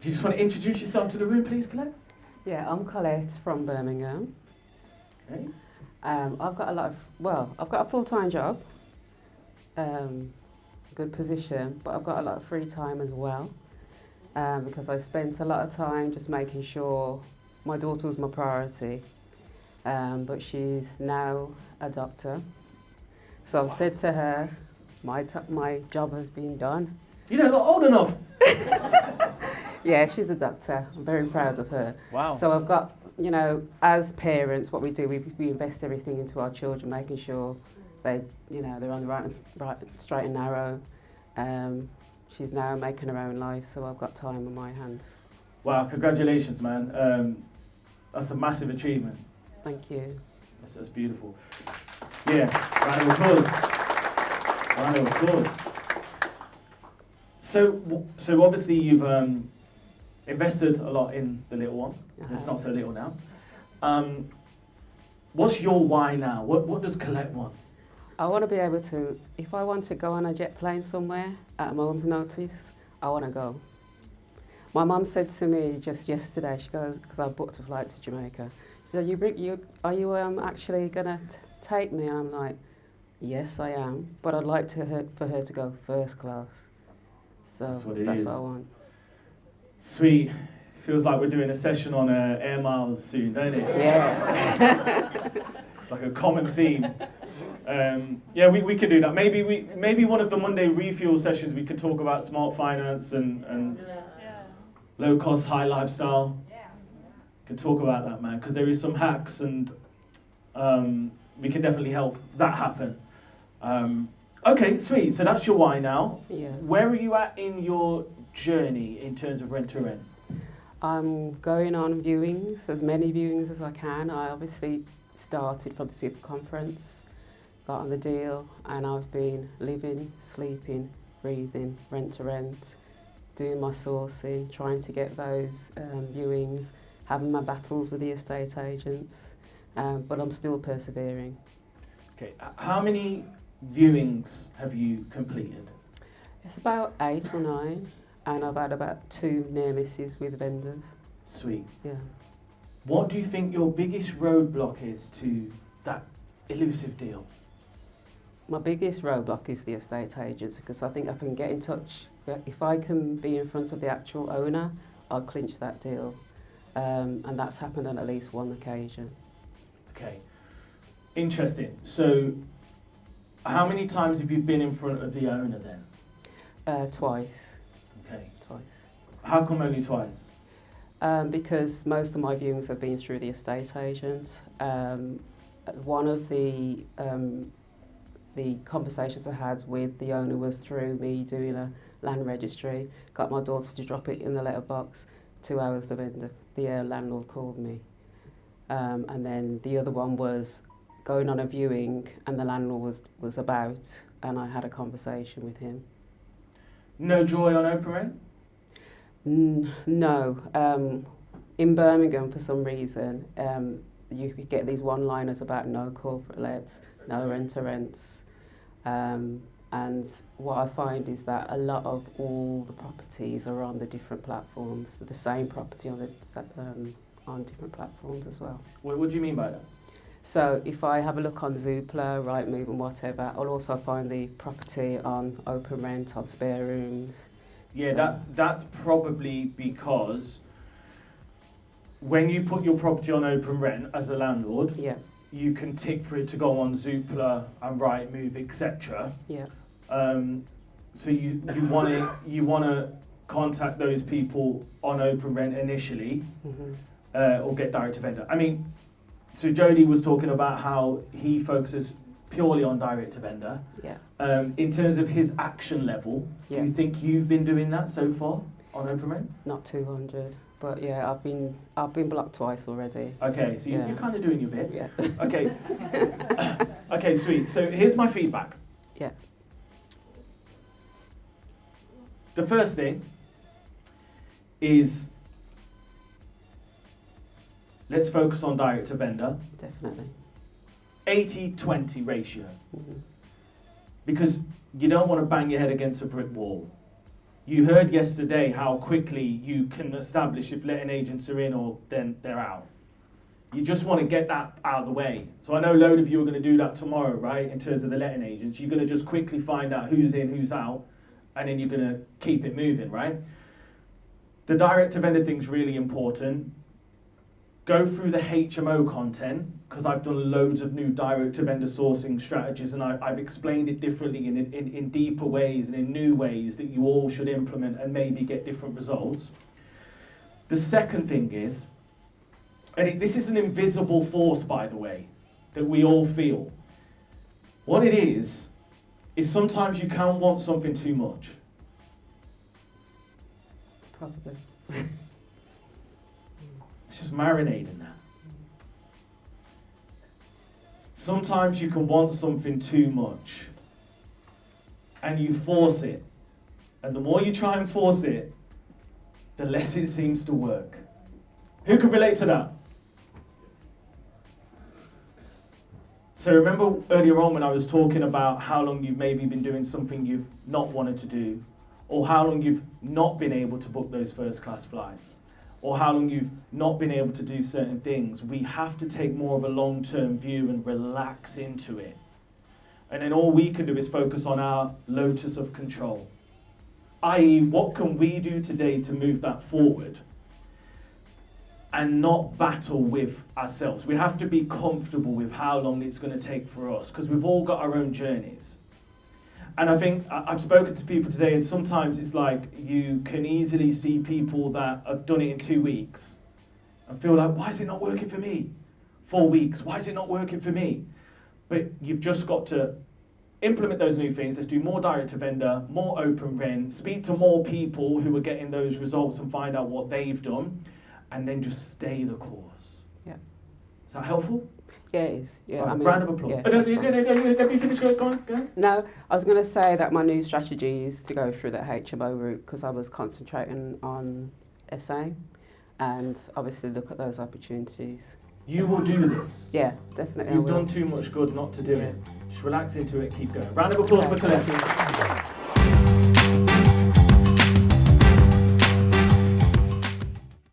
Do you just want to introduce yourself to the room, please, Colette? Yeah, I'm Colette from Birmingham. Okay. I've got a full-time job, good position, but I've got a lot of free time as well, because I spent a lot of time just making sure my daughter was my priority, but she's now a doctor. So I've said to her, my job has been done. You're not old enough. Yeah, she's a doctor. I'm very proud of her. Wow. So I've got, as parents, what we do, we invest everything into our children, making sure they're on the right straight and narrow. She's now making her own life, so I've got time on my hands. Wow, congratulations, man. That's a massive achievement. Thank you. That's beautiful. Yeah, round of applause. Round of applause. So obviously you've invested a lot in the little one. It's not so little now. What's your why now? What does Colette want? I want to be able to, if I want to go on a jet plane somewhere at a moment's notice, I want to go. My mum said to me just yesterday, she goes, because I booked a flight to Jamaica, she said, are you actually going to take me? And I'm like, yes, I am, but I'd like for her to go first class. So that's what I want. Sweet. Feels like we're doing a session on air miles soon, don't it? Yeah. It's like a common theme. Yeah, we could do that. Maybe one of the Monday refuel sessions we could talk about smart finance and low cost, high lifestyle. Could talk about that, man, because there is some hacks and we can definitely help that happen. Okay, sweet. So that's your why now. Yeah. Where are you at in your journey in terms of rent to rent? I'm going on viewings, as many viewings as I can. I obviously started from the super conference, got on the deal, and I've been living, sleeping, breathing, rent to rent, doing my sourcing, trying to get those viewings, having my battles with the estate agents, but I'm still persevering. Okay, how many viewings have you completed? It's about 8 or 9, and I've had about 2 near misses with vendors. Sweet. Yeah. What do you think your biggest roadblock is to that elusive deal? My biggest roadblock is the estate agents, because I think I can get in touch. If I can be in front of the actual owner, I'll clinch that deal. And that's happened on at least one occasion. Okay, interesting. So how many times have you been in front of the owner then? Twice. Okay. Twice. How come only twice? Because most of my viewings have been through the estate agents. One of the conversations I had with the owner was through me doing a land registry. Got my daughter to drop it in the letterbox. 2 hours the landlord called me. And then the other one was going on a viewing and the landlord was about, and I had a conversation with him. No joy on open rent? No. In Birmingham, for some reason, you could get these one-liners about no corporate lets, no rent-to-rents. And what I find is that a lot of all the properties are on the different platforms, the same property on different platforms as well. What do you mean by that? So if I have a look on Zoopla, Rightmove and whatever, I'll also find the property on Open Rent, on Spare Rooms. Yeah, So that's probably because when you put your property on Open Rent as a landlord, yeah, you can tick for it to go on Zoopla and Rightmove, etc. yeah, So you want to contact those people on Open Rent initially, or get direct to vendor. I mean, so Jody was talking about how he focuses purely on direct to vendor. yeah. In terms of his action level, do you think you've been doing that so far on Open Rent? Not 200, but yeah, I've been blocked twice already. Okay, so you're kind of doing your bit. Yeah. Okay. Okay, sweet. So here's my feedback. Yeah. The first thing is let's focus on direct to vendor. Definitely. 80-20 ratio. Because you don't want to bang your head against a brick wall. You heard yesterday how quickly you can establish if letting agents are in or then they're out. You just want to get that out of the way. So I know a load of you are going to do that tomorrow, right? In terms of the letting agents, you're going to just quickly find out who's in, who's out, and then you're going to keep it moving, right? The direct to vendor thing's really important. Go through the HMO content, because I've done loads of new direct to vendor sourcing strategies, and I've explained it differently in deeper ways and in new ways that you all should implement and maybe get different results. The second thing is, and this is an invisible force, by the way, that we all feel. What it is sometimes you can want something too much. Probably. It's just marinating that. Sometimes you can want something too much and you force it. And the more you try and force it, the less it seems to work. Who can relate to that? So remember earlier on when I was talking about how long you've maybe been doing something you've not wanted to do, or how long you've not been able to book those first class flights, or how long you've not been able to do certain things. We have to take more of a long-term view and relax into it. And then all we can do is focus on our locus of control, i.e. what can we do today to move that forward and not battle with ourselves. We have to be comfortable with how long it's going to take for us, because we've all got our own journeys. And I think I've spoken to people today, and sometimes it's like you can easily see people that have done it in 2 weeks and feel like, why is it not working for me? 4 weeks, why is it not working for me? But you've just got to implement those new things. Let's do more direct to vendor, more open rent, speak to more people who are getting those results and find out what they've done, and then just stay the course. Yeah. Is that helpful? Yeah, it is. Yeah, Right, I mean, round of applause. yeah, Let me finish. Go on. No, I was going to say that my new strategy is to go through that HMO route, because I was concentrating on SA and obviously look at those opportunities. You will do this. Yeah, definitely. You've done too much good not to do it. Just relax into it, keep going. Round of applause for Colette.